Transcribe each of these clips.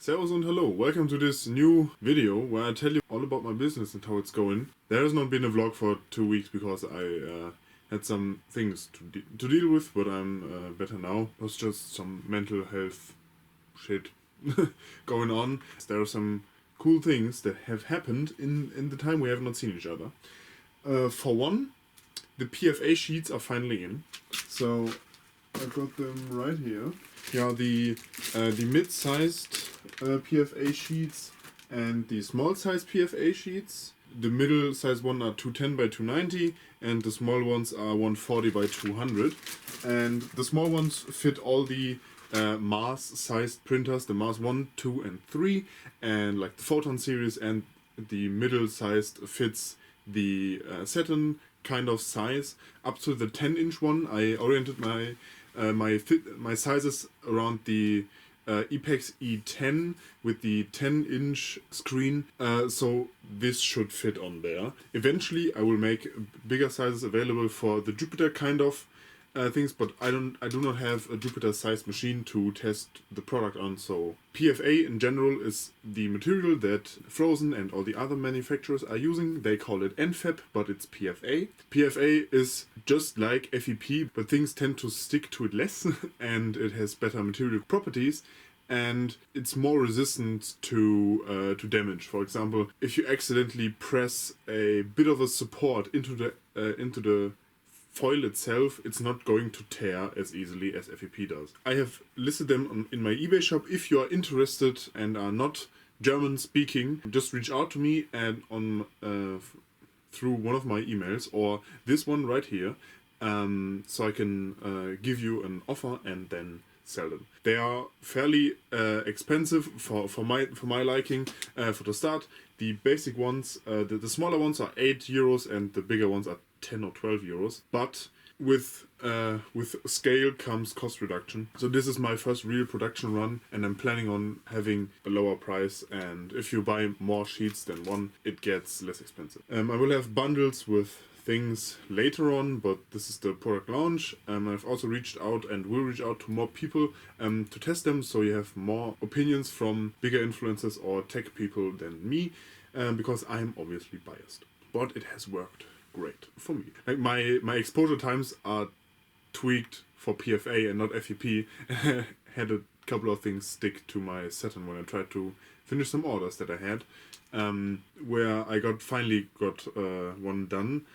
Servus and hello, welcome to this new video where I tell you all about my business and how it's going. There has not been a vlog for 2 weeks because I had some things to deal with, but I'm better now. It was just some mental health shit going on. There are some cool things that have happened in the time we have not seen each other. For one, the PFA sheets are finally in. So I got them right here. Yeah, the mid-sized PFA sheets and the small-sized PFA sheets. The middle-sized one are 210 by 290 and the small ones are 140 by 200. And the small ones fit all the Mars-sized printers, the Mars 1, 2 and 3, and like the Photon series, and the middle-sized fits the Saturn kind of size. Up to the 10-inch one, I oriented my sizes around the Epex E10 with the 10-inch screen, so this should fit on there. Eventually I will make bigger sizes available for the Jupiter kind of things, but I do not have a Jupiter sized machine to test the product on. So PFA in general is the material that Frozen and all the other manufacturers are using. They call it NFAB, but it's PFA. PFA is just like FEP, but things tend to stick to it less and it has better material properties and it's more resistant to damage. For example, if you accidentally press a bit of a support into the foil itself, it's not going to tear as easily as FEP does. I have listed them in my eBay shop. If you are interested and are not German speaking, just reach out to me and through one of my emails or this one right here, so I can give you an offer and then sell them. They are fairly expensive for my liking. For the start, the basic ones, the smaller ones are €8 and the bigger ones are 10 or 12 euros, but with scale comes cost reduction. So this is my first real production run and I'm planning on having a lower price, and if you buy more sheets than one, it gets less expensive. I will have bundles with things later on, but this is the product launch. I've also reached out and will reach out to more people to test them, so you have more opinions from bigger influencers or tech people than me, because I'm obviously biased. But it has worked great for me. Like my exposure times are tweaked for PFA and not FEP. Had a couple of things stick to my Saturn when I tried to finish some orders that I had, where I finally got one done,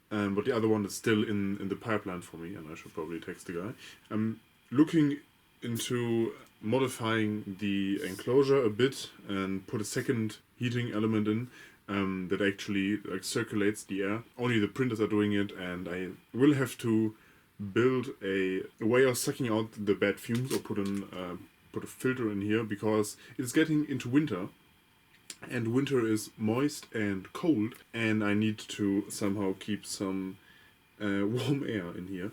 but the other one is still in the pipeline for me, and I should probably text the guy. I'm looking into modifying the enclosure a bit and put a second heating element in that actually circulates the air. Only the printers are doing it, and I will have to build a way of sucking out the bad fumes or put a filter in here, because it's getting into winter and winter is moist and cold and I need to somehow keep some warm air in here,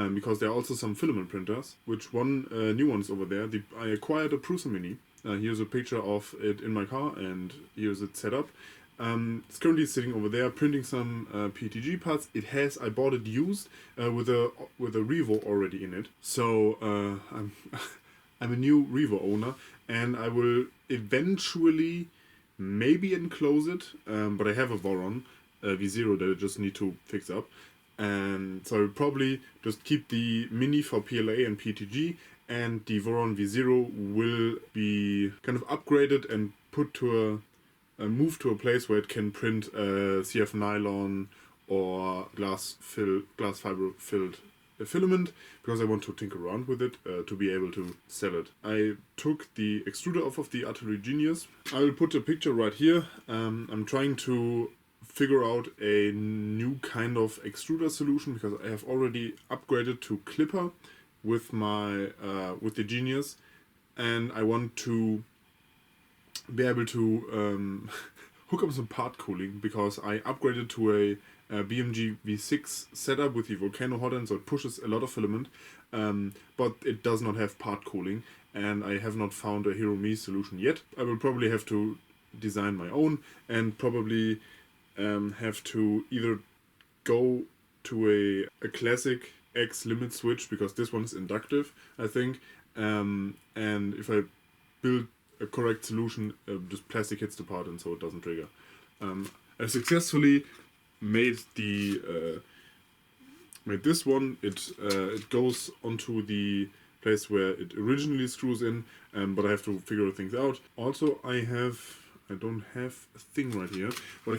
because there are also some filament printers, which one new one is over there. I acquired a Prusa Mini. Here's a picture of it in my car and here's it set up. It's currently sitting over there printing some PETG parts. I bought it used with a Revo already in it. So I'm a new Revo owner and I will eventually maybe enclose it, but I have a Voron V0 that I just need to fix up. And so I'll probably just keep the Mini for PLA and PETG, and the Voron V0 will be kind of upgraded and put to move to a place where it can print CF nylon or glass fiber filled filament, because I want to tinker around with it to be able to sell it. I took the extruder off of the Atelier Genius. I will put a picture right here. I'm trying to figure out a new kind of extruder solution, because I have already upgraded to Clipper with the Genius, and I want to be able to hook up some part cooling, because I upgraded to a BMG V6 setup with the Volcano hot end, so it pushes a lot of filament, but it does not have part cooling, and I have not found a Hero-Me solution yet. I will probably have to design my own and probably have to either go to a classic X limit switch, because this one is inductive, I think, and if I build a correct solution, just plastic hits the part and so it doesn't trigger. I successfully made made this one. It goes onto the place where it originally screws in, but I have to figure things out. Also, I don't have a thing right here, but I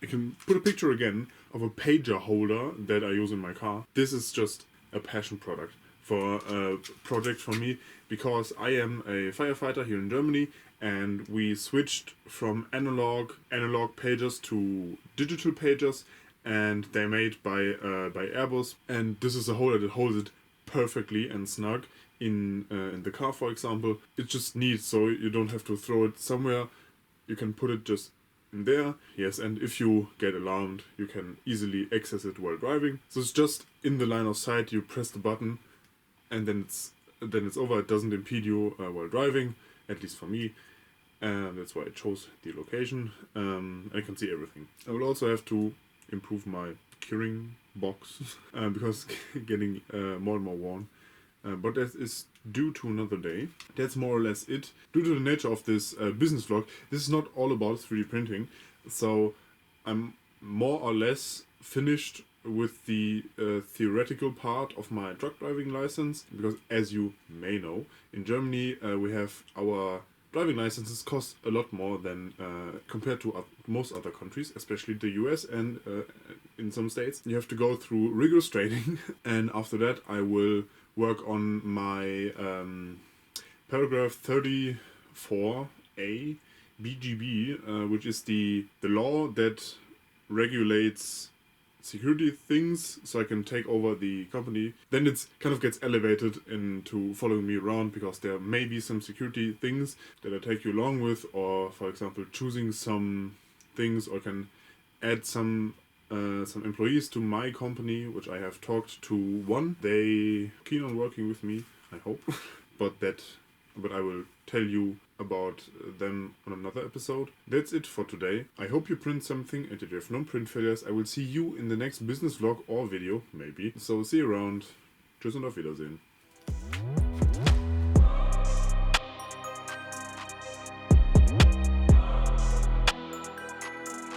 can put a picture again of a pager holder that I use in my car. This is just a passion product for a project for me, because I am a firefighter here in Germany, and we switched from analog pagers to digital pagers, and they're made by Airbus, and this is a holder that holds it perfectly and snug in the car, for example. It's just neat, so you don't have to throw it somewhere. You can put it just in there. Yes, and if you get alarmed, you can easily access it while driving. So it's just in the line of sight. You press the button, and then it's over. It doesn't impede you while driving, at least for me. And that's why I chose the location. I can see everything. I will also have to improve my curing box because it's getting more and more worn. But that is due to another day. That's more or less it. Due to the nature of this business vlog, this is not all about 3D printing. So I'm more or less finished with the theoretical part of my truck driving license. Because as you may know, in Germany we have our driving licenses cost a lot more than compared to most other countries, especially the US and in some states. You have to go through rigorous training, and after that I will work on my paragraph 34A BGB, which is the law that regulates security things, so I can take over the company. Then it's kind of gets elevated into following me around, because there may be some security things that I take you along with, or for example choosing some things, or can add some employees to my company, which I have talked to one. They keen on working with me, I hope. but I will tell you about them on another episode. That's it for today. I hope you print something, and if you have no print failures, I will see you in the next business vlog or video, maybe. So see you around. Tschüss und auf Wiedersehen.